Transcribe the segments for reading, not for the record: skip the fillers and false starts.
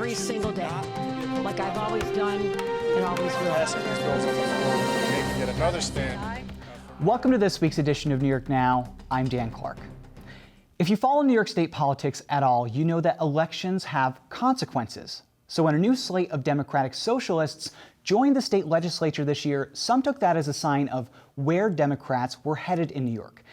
every single day, like I've always done and always will. Passing these bills on the floor, making yet another stand. Welcome to this week's edition of New York Now. I'm Dan Clark. If you follow New York State politics at all, you know that elections have consequences. So when a new slate of Democratic socialists joined the state legislature this year, some took that as a sign of where Democrats were headed in New York.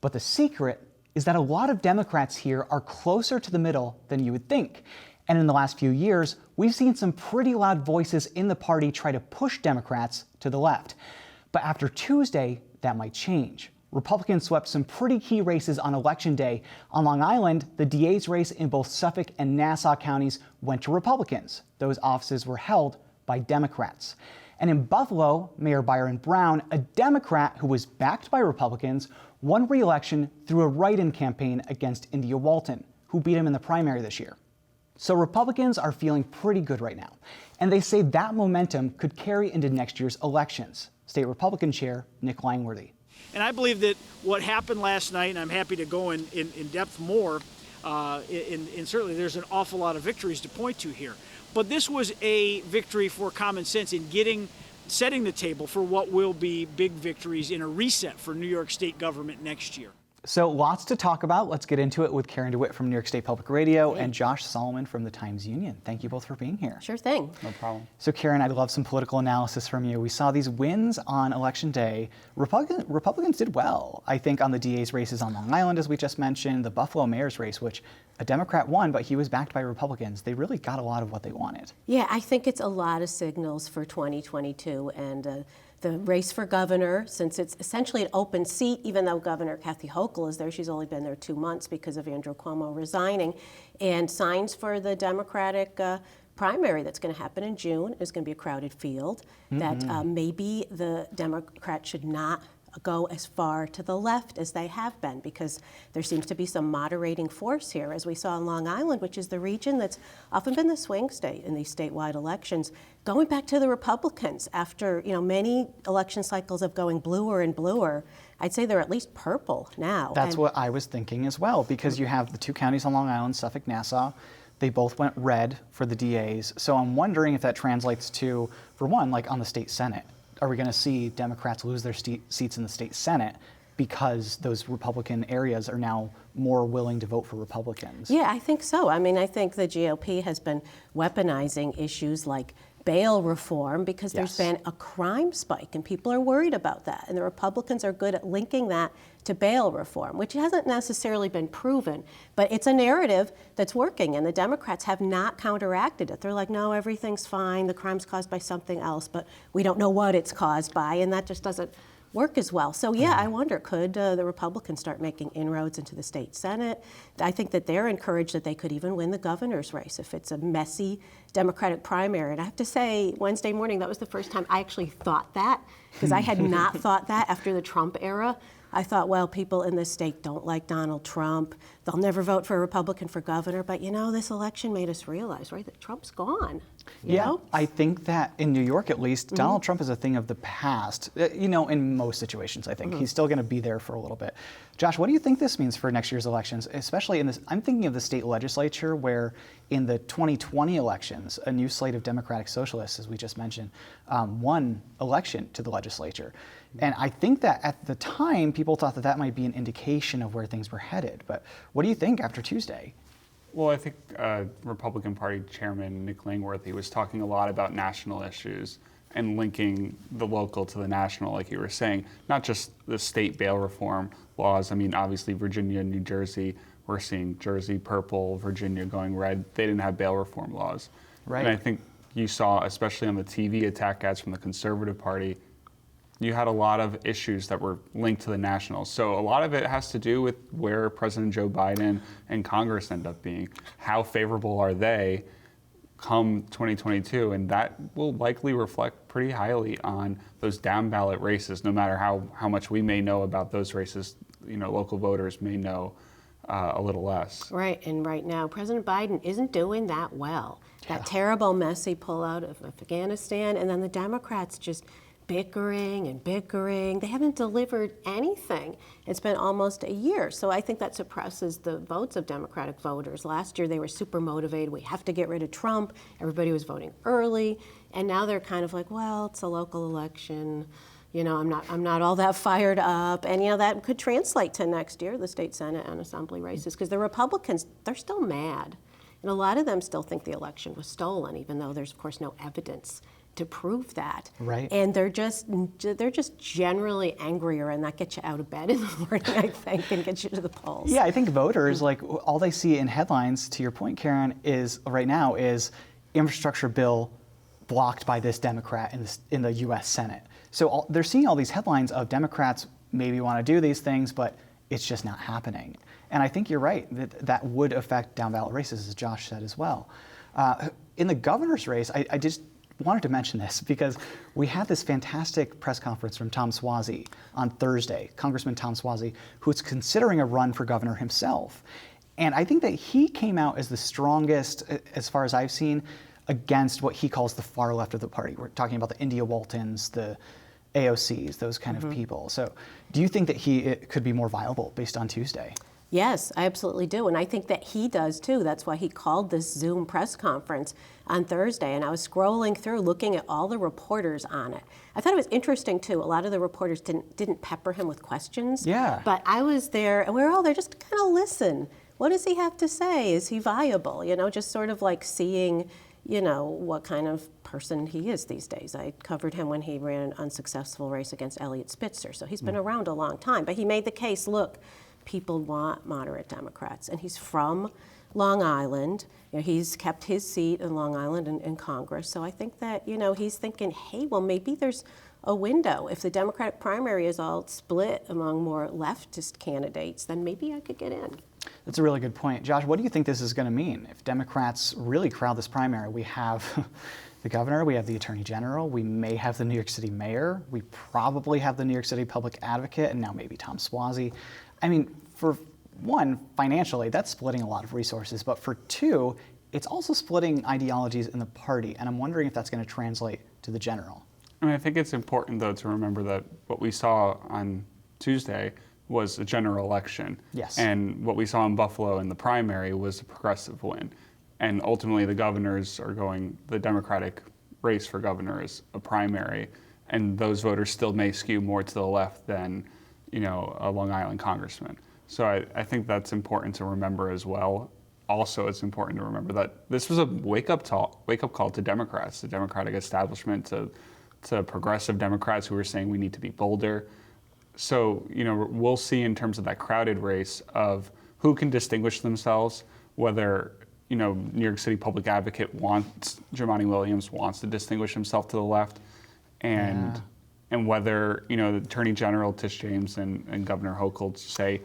But the secret is that a lot of Democrats here are closer to the middle than you would think. And in the last few years, we've seen some pretty loud voices in the party try to push Democrats to the left. But after Tuesday, that might change. Republicans swept some pretty key races on Election Day. On Long Island, the DA's race in both Suffolk and Nassau counties went to Republicans. Those offices were held by Democrats. And in Buffalo, Mayor Byron Brown, a Democrat who was backed by Republicans, won re-election through a write-in campaign against India Walton, who beat him in the primary this year. So Republicans are feeling pretty good right now. And they say that momentum could carry into next year's elections. State Republican Chair Nick Langworthy. And I believe that what happened last night, and I'm happy to go in depth more, and certainly there's an awful lot of victories to point to here. But this was a victory for common sense in setting the table for what will be big victories in a reset for New York State government next year. So lots to talk about. Let's get into it with Karen DeWitt from New York State Public Radio and Josh Solomon from the Times-Union. Thank you both for being here. Sure thing. No problem. So Karen, I'd love some political analysis from you. We saw these wins on Election Day. Republicans did well, I think, on the DA's races on Long Island, as we just mentioned, the Buffalo mayor's race, which a Democrat won, but he was backed by Republicans. They really got a lot of what they wanted. Yeah, I think it's a lot of signals for 2022, and the race for governor, since it's essentially an open seat, even though Governor Kathy Hochul is there, she's only been there 2 months because of Andrew Cuomo resigning, and signs for the Democratic primary that's going to happen in June. Is going to be a crowded field, that maybe the Democrats should not go as far to the left as they have been, because there seems to be some moderating force here, as we saw in Long Island, which is the region that's often been the swing state in these statewide elections, going back to the Republicans after many election cycles of going bluer and bluer. I'd say they're at least purple now. That's what I was thinking as well, because you have the two counties on Long Island, Suffolk, Nassau. They both went red for the DAs. So I'm wondering if that translates to, for one, like on the state Senate. Are we going to see Democrats lose their seats in the state Senate because those Republican areas are now more willing to vote for Republicans? Yeah, I think so. I mean, I think the GOP has been weaponizing issues like bail reform because there's been a crime spike and people are worried about that. And the Republicans are good at linking that to bail reform, which hasn't necessarily been proven, but it's a narrative that's working, and the Democrats have not counteracted it. They're like, no, everything's fine, the crime's caused by something else, but we don't know what it's caused by, and that just doesn't work as well. So yeah, I wonder, could the Republicans start making inroads into the state Senate? I think that they're encouraged that they could even win the governor's race if it's a messy Democratic primary. And I have to say, Wednesday morning, that was the first time I actually thought that, because I had not thought that after the Trump era. I thought, well, people in this state don't like Donald Trump. They'll never vote for a Republican for governor. But, this election made us realize, right, that Trump's gone. You know? I think that in New York, at least, Donald Trump is a thing of the past, in most situations, I think. He's still going to be there for a little bit. Josh, what do you think this means for next year's elections, especially in this? I'm thinking of the state legislature where in the 2020 elections, a new slate of Democratic Socialists, as we just mentioned, won election to the legislature. And I think that at the time, people thought that might be an indication of where things were headed. But what do you think after Tuesday? Well, I think Republican Party Chairman Nick Langworthy was talking a lot about national issues and linking the local to the national, like you were saying, not just the state bail reform laws. I mean, obviously, Virginia and New Jersey, we're seeing Jersey purple, Virginia going red. They didn't have bail reform laws. Right. And I think you saw, especially on the TV attack ads from the Conservative Party, you had a lot of issues that were linked to the national. So a lot of it has to do with where President Joe Biden and Congress end up being. How favorable are they come 2022? And that will likely reflect pretty highly on those down ballot races, no matter how much we may know about those races. Local voters may know a little less. Right, and right now, President Biden isn't doing that well. That terrible, messy pullout of Afghanistan, and then the Democrats just bickering and bickering. They haven't delivered anything. It's been almost a year. So I think that suppresses the votes of Democratic voters. Last year they were super motivated. We have to get rid of Trump. Everybody was voting early. And now they're kind of like, well, it's a local election. You know, I'm not all that fired up. And, you know, that could translate to next year, the state Senate and Assembly races, because the Republicans, they're still mad. And a lot of them still think the election was stolen, even though there's, of course, no evidence to prove that. Right. And they're just generally angrier, and that gets you out of bed in the morning, I think, and gets you to the polls. Yeah, I think voters, like, all they see in headlines, to your point, Karen, is right now is infrastructure bill blocked by this Democrat in the U.S. Senate. So they're seeing all these headlines of Democrats maybe want to do these things, but it's just not happening. And I think you're right, that would affect down ballot races, as Josh said as well. In the governor's race, I just wanted to mention this because we had this fantastic press conference from Tom Suozzi on Thursday, Congressman Tom Suozzi, who's considering a run for governor himself. And I think that he came out as the strongest, as far as I've seen, against what he calls the far left of the party. We're talking about the India Waltons, the AOCs, those kind of people. So do you think that he could be more viable based on Tuesday? Yes, I absolutely do. And I think that he does too. That's why he called this Zoom press conference on Thursday. And I was scrolling through looking at all the reporters on it. I thought it was interesting too. A lot of the reporters didn't pepper him with questions. Yeah. But I was there and we were all there just to kind of listen. What does he have to say? Is he viable? You know, just sort of like seeing, you know, what kind of person he is these days. I covered him when he ran an unsuccessful race against Eliot Spitzer. So he's been around a long time. But he made the case, look, people want moderate Democrats. And he's from Long Island. You know, he's kept his seat in Long Island in Congress. So I think that, you know, he's thinking, hey, well, maybe there's a window. If the Democratic primary is all split among more leftist candidates, then maybe I could get in. That's a really good point. Josh, what do you think this is going to mean? If Democrats really crowd this primary, we have the governor, we have the attorney general, we may have the New York City mayor, we probably have the New York City public advocate, and now maybe Tom Suozzi. I mean, for one, financially, that's splitting a lot of resources, but for two, it's also splitting ideologies in the party, and I'm wondering if that's going to translate to the general. I mean, I think it's important, though, to remember that what we saw on Tuesday was a general election. Yes. And what we saw in Buffalo in the primary was a progressive win. And ultimately, the the Democratic race for governor is a primary, and those voters still may skew more to the left than, you know, a Long Island congressman. So I think that's important to remember as well. Also, it's important to remember that this was a wake-up call to Democrats, the Democratic establishment, to progressive Democrats who were saying we need to be bolder. So, you know, we'll see in terms of that crowded race of who can distinguish themselves, whether, you know, New York City public advocate Jumaane Williams wants to distinguish himself to the left, and whether, you know, the Attorney General Tish James and Governor Hochul say,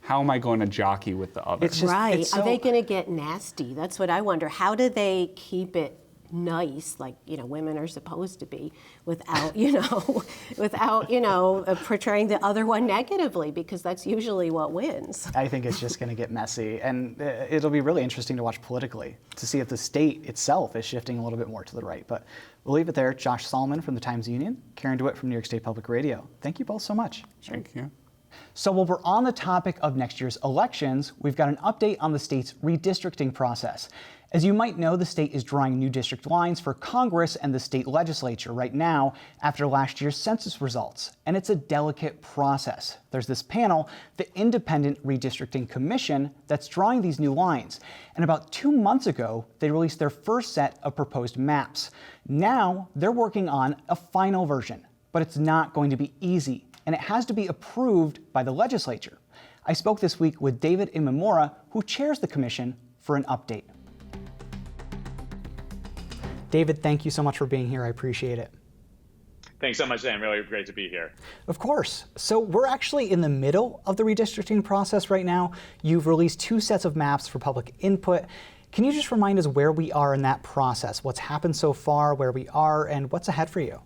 how am I going to jockey with the others? Right. Are they going to get nasty? That's what I wonder. How do they keep it nice, like, you know, women are supposed to be, without, you know, portraying the other one negatively, because that's usually what wins. I think it's just going to get messy, and it'll be really interesting to watch politically to see if the state itself is shifting a little bit more to the right. But we'll leave it there. Josh Solomon from the Times-Union, Karen DeWitt from New York State Public Radio. Thank you both so much. Thank you. So while we're on the topic of next year's elections, we've got an update on the state's redistricting process. As you might know, the state is drawing new district lines for Congress and the state legislature right now after last year's census results, and it's a delicate process. There's this panel, the Independent Redistricting Commission, that's drawing these new lines, and about 2 months ago, they released their first set of proposed maps. Now, they're working on a final version, but it's not going to be easy, and it has to be approved by the legislature. I spoke this week with David Imamura, who chairs the commission, for an update. David, thank you so much for being here. I appreciate it. Thanks so much, Dan. Really great to be here. Of course. So we're actually in the middle of the redistricting process right now. You've released 2 sets of maps for public input. Can you just remind us where we are in that process? What's happened so far, where we are, and what's ahead for you?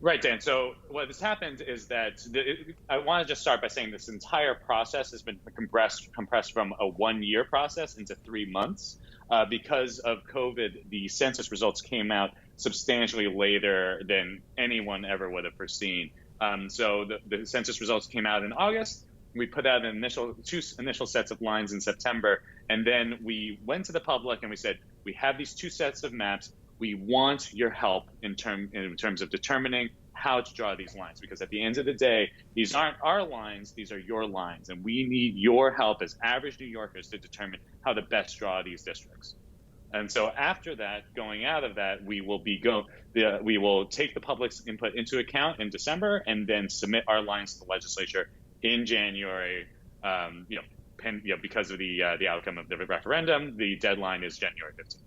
Right, Dan. So what has happened is that I want to just start by saying this entire process has been compressed from a 1-year process into 3 months. Because of COVID, the census results came out substantially later than anyone ever would have foreseen. So the census results came out in August. We put out two initial sets of lines in September, and then we went to the public and we said, we have these two sets of maps. We want your help in terms of determining how to draw these lines, because at the end of the day, these aren't our lines, these are your lines, and we need your help as average New Yorkers to determine how to best draw these districts. And so after that, going out of that, we will take the public's input into account in December and then submit our lines to the legislature in January. Because of the outcome of the referendum, the deadline is January 15th.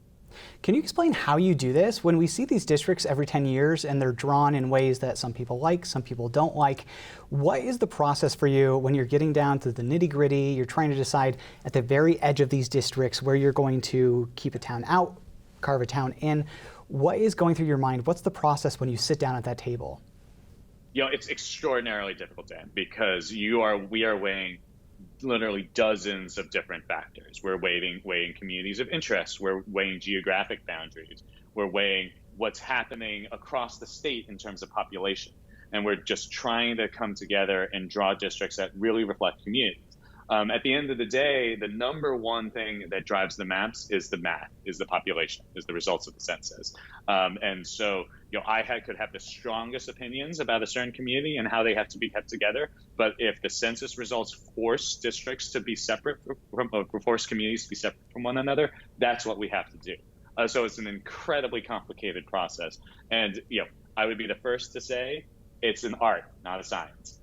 Can you explain how you do this? When we see these districts every 10 years and they're drawn in ways that some people like, some people don't like, what is the process for you when you're getting down to the nitty-gritty, you're trying to decide at the very edge of these districts where you're going to keep a town out, carve a town in? What is going through your mind? What's the process when you sit down at that table? It's extraordinarily difficult, Dan, because we are weighing literally dozens of different factors. We're weighing communities of interest. We're weighing geographic boundaries. We're weighing what's happening across the state in terms of population. And we're just trying to come together and draw districts that really reflect communities. At the end of the day, the number one thing that drives the maps is the math, is the population, is the results of the census. And so, I could have the strongest opinions about a certain community and how they have to be kept together. But if the census results force districts to be separate force communities to be separate from one another, that's what we have to do. So it's an incredibly complicated process. And, I would be the first to say it's an art, not a science.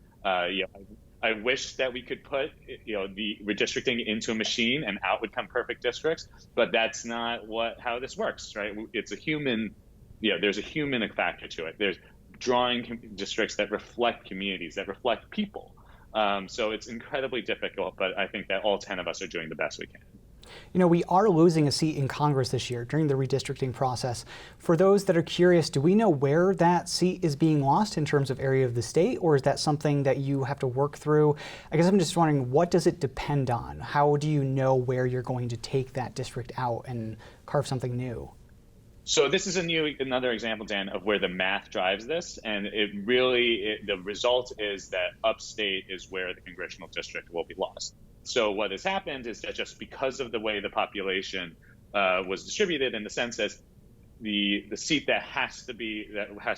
I wish that we could put, the redistricting into a machine and out would come perfect districts, but that's not how this works, right? It's a human, there's a human factor to it. There's drawing districts that reflect communities, that reflect people. So it's incredibly difficult, but I think that all 10 of us are doing the best we can. We are losing a seat in Congress this year during the redistricting process. For those that are curious, do we know where that seat is being lost in terms of area of the state, or is that something that you have to work through? I guess I'm just wondering, what does it depend on? How do you know where you're going to take that district out and carve something new? So this is another example, Dan, of where the math drives this, and the result is that upstate is where the congressional district will be lost. So what has happened is that just because of the way the population was distributed in the census, the seat that has to be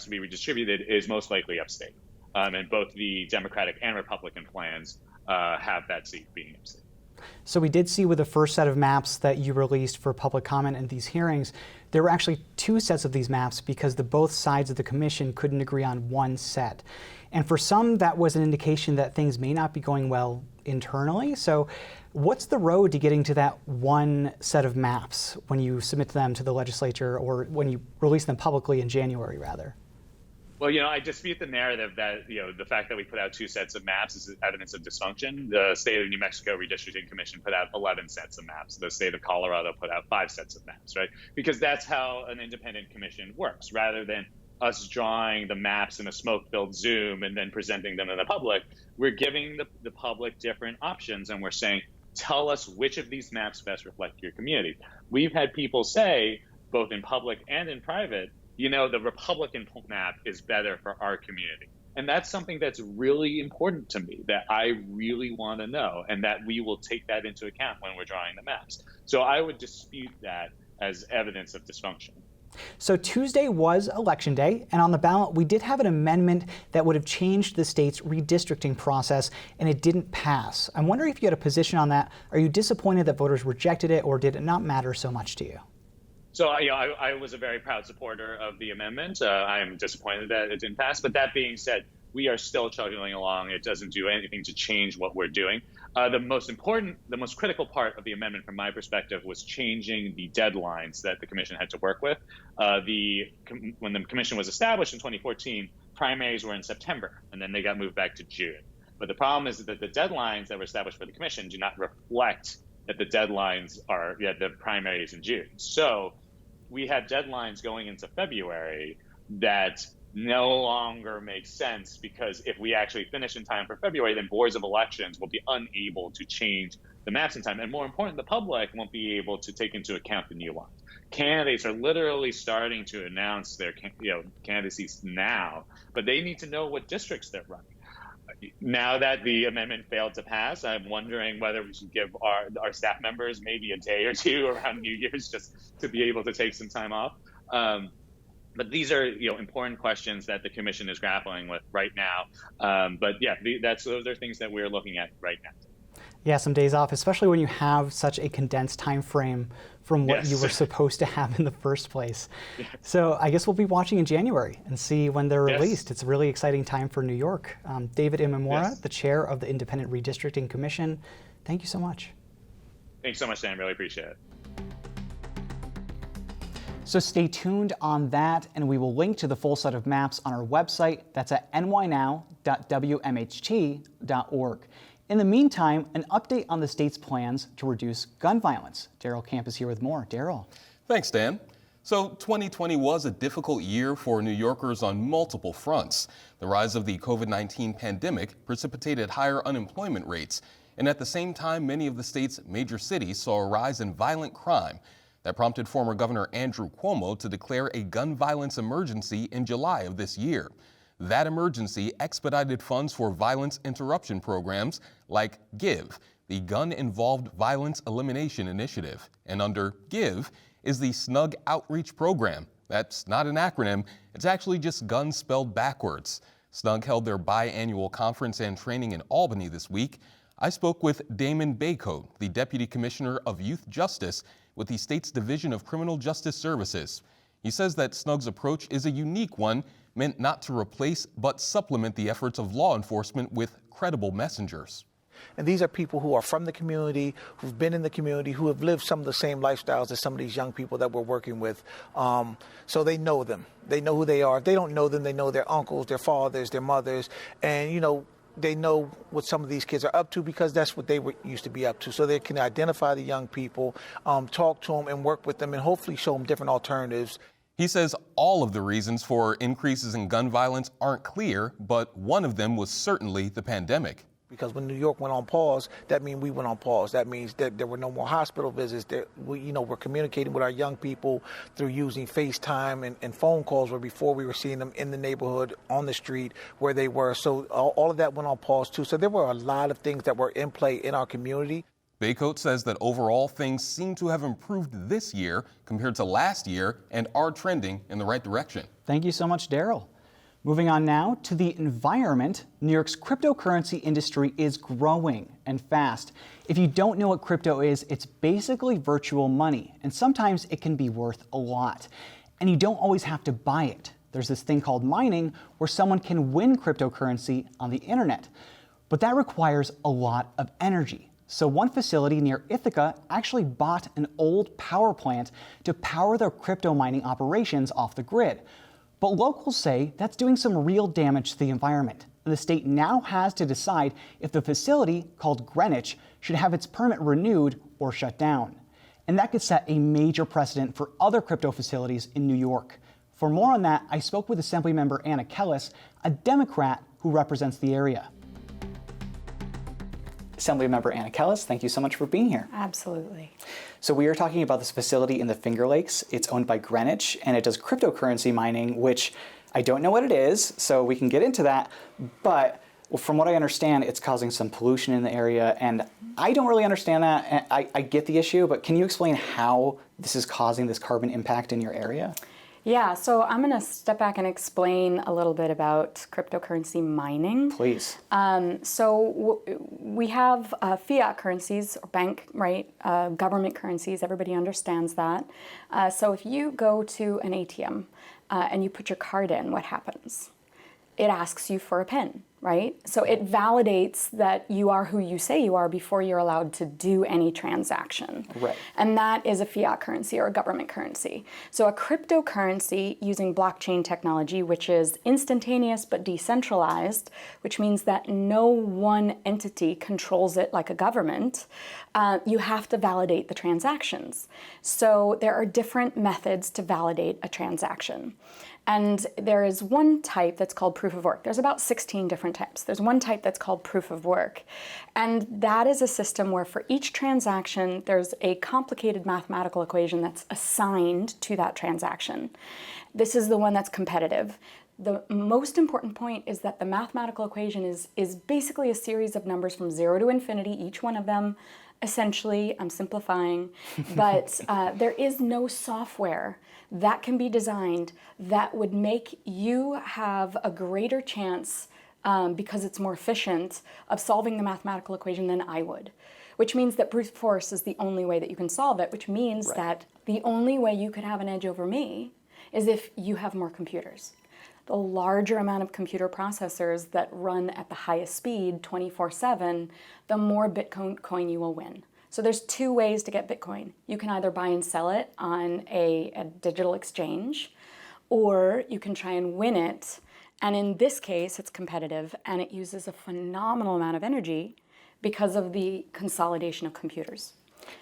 redistributed is most likely upstate, and both the Democratic and Republican plans have that seat being upstate. So we did see with the first set of maps that you released for public comment in these hearings, there were actually two sets of these maps because both sides of the commission couldn't agree on one set. And for some, that was an indication that things may not be going well internally. So what's the road to getting to that one set of maps when you submit them to the legislature, or when you release them publicly in January, rather? Well, I dispute the narrative that, the fact that we put out two sets of maps is evidence of dysfunction. The state of New Mexico Redistricting Commission put out 11 sets of maps. The state of Colorado put out 5 sets of maps, right? Because that's how an independent commission works. Rather than us drawing the maps in a smoke-filled Zoom and then presenting them to the public, we're giving the public different options, and we're saying, tell us which of these maps best reflect your community. We've had people say, both in public and in private, the Republican map is better for our community. And that's something that's really important to me, that I really want to know, and that we will take that into account when we're drawing the maps. So I would dispute that as evidence of dysfunction. So Tuesday was Election Day, and on the ballot we did have an amendment that would have changed the state's redistricting process, and it didn't pass. I'm wondering if you had a position on that. Are you disappointed that voters rejected it, or did it not matter so much to you? So I was a very proud supporter of the amendment. I am disappointed that it didn't pass. But that being said, we are still chugging along. It doesn't do anything to change what we're doing. The most critical part of the amendment from my perspective was changing the deadlines that the commission had to work with. When the commission was established in 2014, primaries were in September, and then they got moved back to June. But the problem is that the deadlines that were established for the commission do not reflect that the deadlines are the primaries in June. So we have deadlines going into February that no longer make sense, because if we actually finish in time for February, then boards of elections will be unable to change the maps in time. And more important, the public won't be able to take into account the new lines. candidates are literally starting to announce their candidacies now, but they need to know what districts they're running. Now that the amendment failed to pass, I'm wondering whether we should give our staff members maybe a day or two around New Year's just to be able to take some time off. But these are important questions that the commission is grappling with right now. But yeah, those are things that we're looking at right now. Yeah, some days off, especially when you have such a condensed time frame from what you were supposed to have in the first place. So I guess we'll be watching in January and see when they're released. It's a really exciting time for New York. David Imamura, the chair of the Independent Redistricting Commission, thank you so much. Thanks so much, Dan. Really appreciate it. So stay tuned on that, and we will link to the full set of maps on our website. That's at nynow.wmht.org. In the meantime, an update on the state's plans to reduce gun violence. Daryl Camp is here with more. Daryl. Thanks, Dan. So 2020 was a difficult year for New Yorkers on multiple fronts. The rise of the COVID-19 pandemic precipitated higher unemployment rates. And at the same time, many of the state's major cities saw a rise in violent crime. That prompted former Governor Andrew Cuomo to declare a gun violence emergency in July of this year. That emergency expedited funds for violence interruption programs like GIVE, the Gun-Involved Violence Elimination Initiative. And under GIVE is the SNUG Outreach Program. That's not an acronym, it's actually just guns spelled backwards. SNUG held their biannual conference and training in Albany this week. I spoke with Damon Baycoat, the Deputy Commissioner of Youth Justice with the state's Division of Criminal Justice Services. He says that SNUG's approach is a unique one, meant not to replace but supplement the efforts of law enforcement with credible messengers. And these are people who are from the community, who've been in the community, who have lived some of the same lifestyles as some of these young people that we're working with. So they know them. They know who they are. If they don't know them, they know their uncles, their fathers, their mothers. And, they know what some of these kids are up to because that's what they used to be up to. So they can identify the young people, talk to them and work with them and hopefully show them different alternatives. He says all of the reasons for increases in gun violence aren't clear, but one of them was certainly the pandemic. Because when New York went on pause, that means we went on pause. That means that there were no more hospital visits. That we're communicating with our young people through using FaceTime and phone calls, where before we were seeing them in the neighborhood, on the street, where they were. So all of that went on pause too. So there were a lot of things that were in play in our community. Baycoat says that overall things seem to have improved this year compared to last year and are trending in the right direction. Thank you so much, Daryl. Moving on now to the environment, New York's cryptocurrency industry is growing and fast. If you don't know what crypto is, it's basically virtual money, and sometimes it can be worth a lot. And you don't always have to buy it. There's this thing called mining where someone can win cryptocurrency on the internet. But that requires a lot of energy. So one facility near Ithaca actually bought an old power plant to power their crypto mining operations off the grid. But locals say that's doing some real damage to the environment. And the state now has to decide if the facility, called Greenwich, should have its permit renewed or shut down. And that could set a major precedent for other crypto facilities in New York. For more on that, I spoke with Assemblymember Anna Kellis, a Democrat who represents the area. Assemblymember Anna Kellis, thank you so much for being here. Absolutely. So we are talking about this facility in the Finger Lakes. It's owned by Greenwich, and it does cryptocurrency mining, which I don't know what it is, so we can get into that. But from what I understand, it's causing some pollution in the area, and I don't really understand that. I get the issue, but can you explain how this is causing this carbon impact in your area? Yeah, so I'm going to step back and explain a little bit about cryptocurrency mining. Please. So we have fiat currencies, or bank, right? Government currencies. Everybody understands that. So if you go to an ATM and you put your card in, what happens? It asks you for a PIN, right? So it validates that you are who you say you are before you're allowed to do any transaction. Right. And that is a fiat currency or a government currency. So a cryptocurrency using blockchain technology, which is instantaneous but decentralized, which means that no one entity controls it like a government, you have to validate the transactions. So there are different methods to validate a transaction. And there is one type that's called proof of work. There's about 16 different types. There's one type that's called proof of work. And that is a system where for each transaction, there's a complicated mathematical equation that's assigned to that transaction. This is the one that's competitive. The most important point is that the mathematical equation is basically a series of numbers from 0 to infinity, each one of them. Essentially, I'm simplifying, but there is no software that can be designed that would make you have a greater chance, because it's more efficient, of solving the mathematical equation than I would. Which means that brute force is the only way that you can solve it, which means that the only way you could have an edge over me is if you have more computers. The larger amount of computer processors that run at the highest speed 24/7, the more Bitcoin you will win. So there's two ways to get Bitcoin. You can either buy and sell it on a digital exchange, or you can try and win it. And in this case, it's competitive and it uses a phenomenal amount of energy because of the consolidation of computers.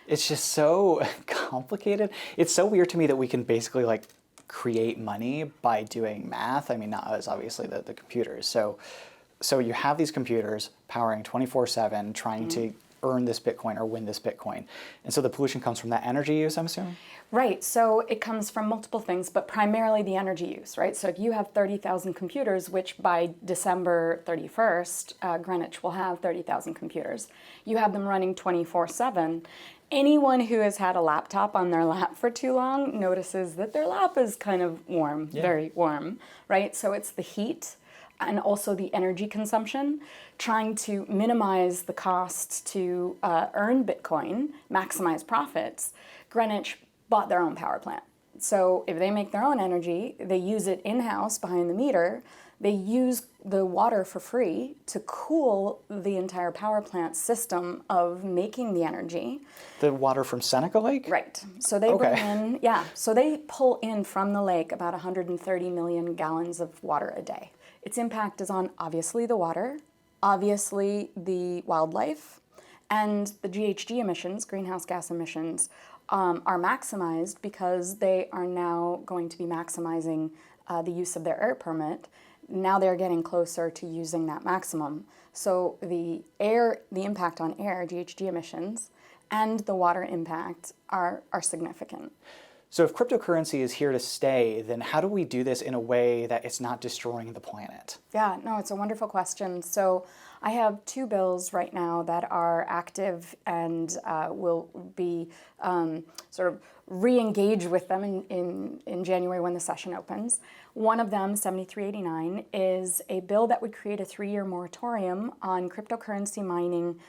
It's just so complicated. It's so weird to me that we can basically like create money by doing math. I mean, not us, obviously, the computers. So you have these computers powering 24/7, trying to earn this Bitcoin or win this Bitcoin. And so the pollution comes from that energy use, I'm assuming? Right, so it comes from multiple things, but primarily the energy use, right? So if you have 30,000 computers, which by December 31st, Greenwich will have 30,000 computers, you have them running 24/7, anyone who has had a laptop on their lap for too long notices that their lap is kind of warm, very warm, right? So it's the heat and also the energy consumption, trying to minimize the costs to earn Bitcoin, maximize profits. Greenwich bought their own power plant. So if they make their own energy, they use it in-house behind the meter, they use the water for free to cool the entire power plant system of making the energy. The water from Seneca Lake? Right. So they bring in, so they pull in from the lake about 130 million gallons of water a day. Its impact is on obviously the water, obviously the wildlife, and the GHG emissions, greenhouse gas emissions, are maximized because they are now going to be maximizing the use of their air permit. Now they're getting closer to using that maximum. So the impact on air, GHG emissions, and the water impact are significant. So if cryptocurrency is here to stay, then how do we do this in a way that it's not destroying the planet? Yeah, no, it's a wonderful question. So I have two bills right now that are active and will be sort of re-engage with them in January when the session opens. One of them, 7389, is a bill that would create a 3-year moratorium on cryptocurrency mining,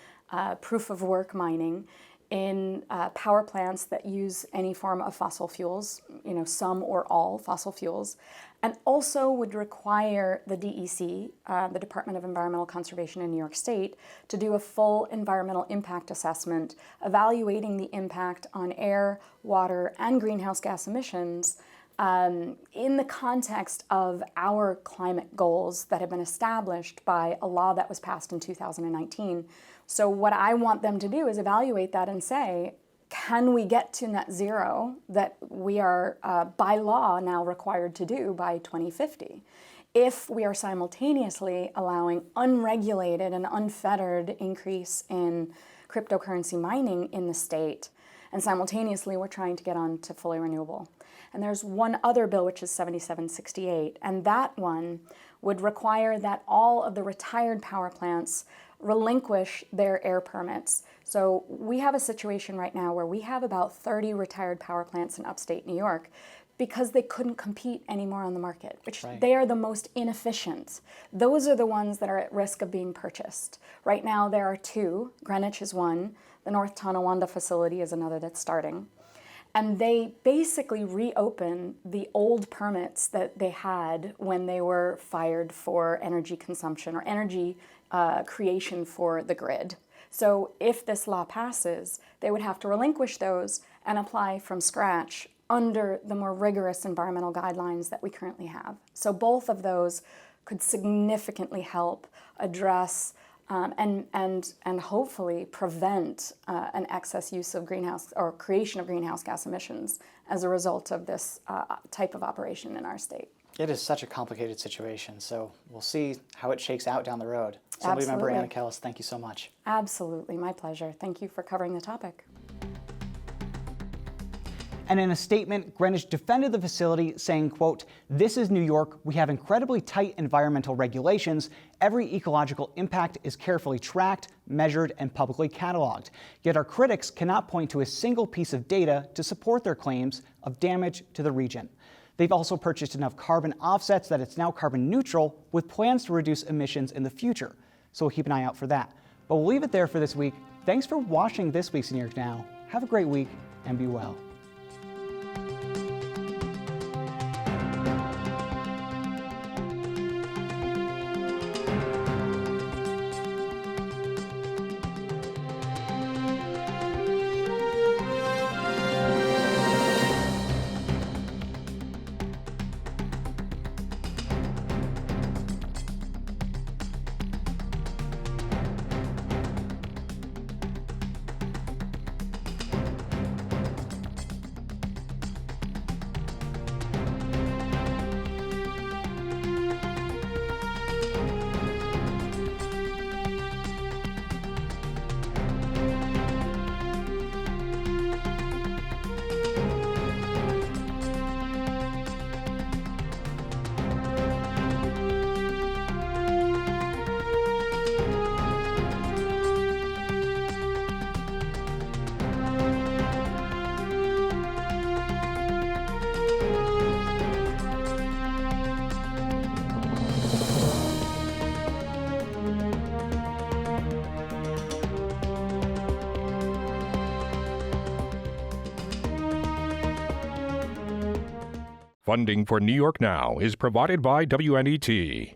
proof of work mining, in power plants that use any form of fossil fuels, some or all fossil fuels, and also would require the DEC, the Department of Environmental Conservation in New York State, to do a full environmental impact assessment, evaluating the impact on air, water, and greenhouse gas emissions in the context of our climate goals that have been established by a law that was passed in 2019. So what I want them to do is evaluate that and say, can we get to net zero that we are by law now required to do by 2050? If we are simultaneously allowing unregulated and unfettered increase in cryptocurrency mining in the state, and simultaneously we're trying to get on to fully renewable. And there's one other bill, which is 7768, and that one would require that all of the retired power plants relinquish their air permits. So we have a situation right now where we have about 30 retired power plants in upstate New York because they couldn't compete anymore on the market, which they are the most inefficient. Those are the ones that are at risk of being purchased. Right now there are 2. Greenwich is one. The North Tonawanda facility is another that's starting. And they basically reopen the old permits that they had when they were fired for energy consumption or energy creation for the grid. So if this law passes, they would have to relinquish those and apply from scratch under the more rigorous environmental guidelines that we currently have. So both of those could significantly help address and hopefully prevent an excess use of greenhouse or creation of greenhouse gas emissions as a result of this type of operation in our state. It is such a complicated situation, so we'll see how it shakes out down the road. Assembly Member Anna Kellis, thank you so much. Absolutely, my pleasure. Thank you for covering the topic. And in a statement, Greenwich defended the facility, saying, quote, "This is New York. We have incredibly tight environmental regulations. Every ecological impact is carefully tracked, measured, and publicly cataloged. Yet our critics cannot point to a single piece of data to support their claims of damage to the region." They've also purchased enough carbon offsets that it's now carbon neutral, with plans to reduce emissions in the future. So we'll keep an eye out for that. But we'll leave it there for this week. Thanks for watching this week's New York Now. Have a great week and be well. Funding for New York Now is provided by WNET.